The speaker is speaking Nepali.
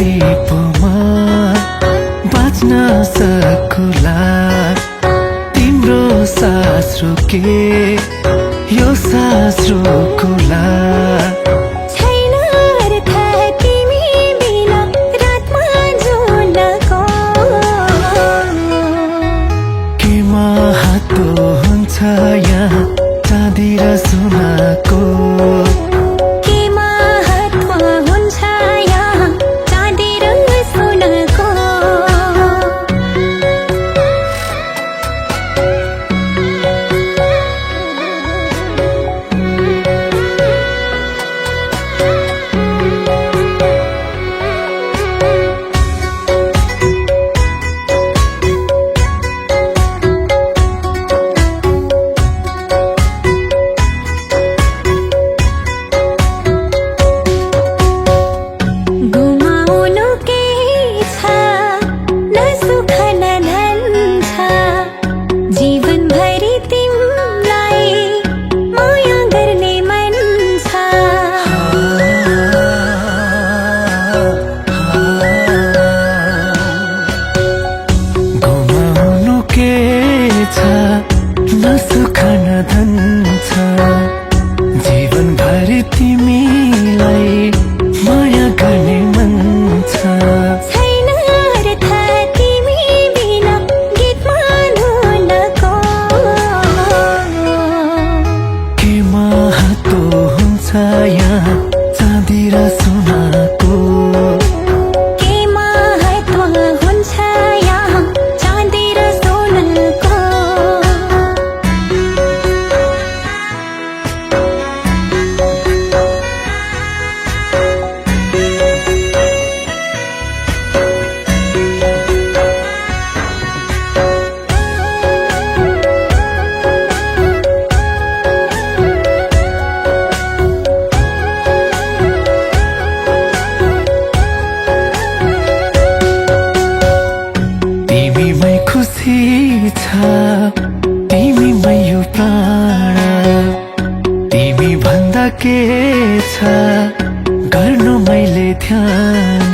रिपोमा बाँच्न सकुला तिम्रो सास रोके यो सास रोकुला छैन अर्थ तिमी बिना रातमा जुनको के महत्व हुन्छ यहाँ चाँदी र सुनको के महत्व हुन्छ यहाँ चाँदी र सुनको गुमाउनु के छ न सुख न धन छ जीवनभरि तिमीलाई माया गर्ने मन छ गुमाउनु के छ न सुख न धन छ जीवनभरि तिमीलाई माया गर्ने मन छ छैन अर्थ तिमी बिना गीतमा धुनको के महत्व हुन्छ यहाँ चाँदी र सुनको के महत्व हुन्छ यहाँ चाँदी र सोनको तिमीमै खुसी छ तिमीमै यो प्राण तिमी भन्दा के छ गर्नु मैले ध्यान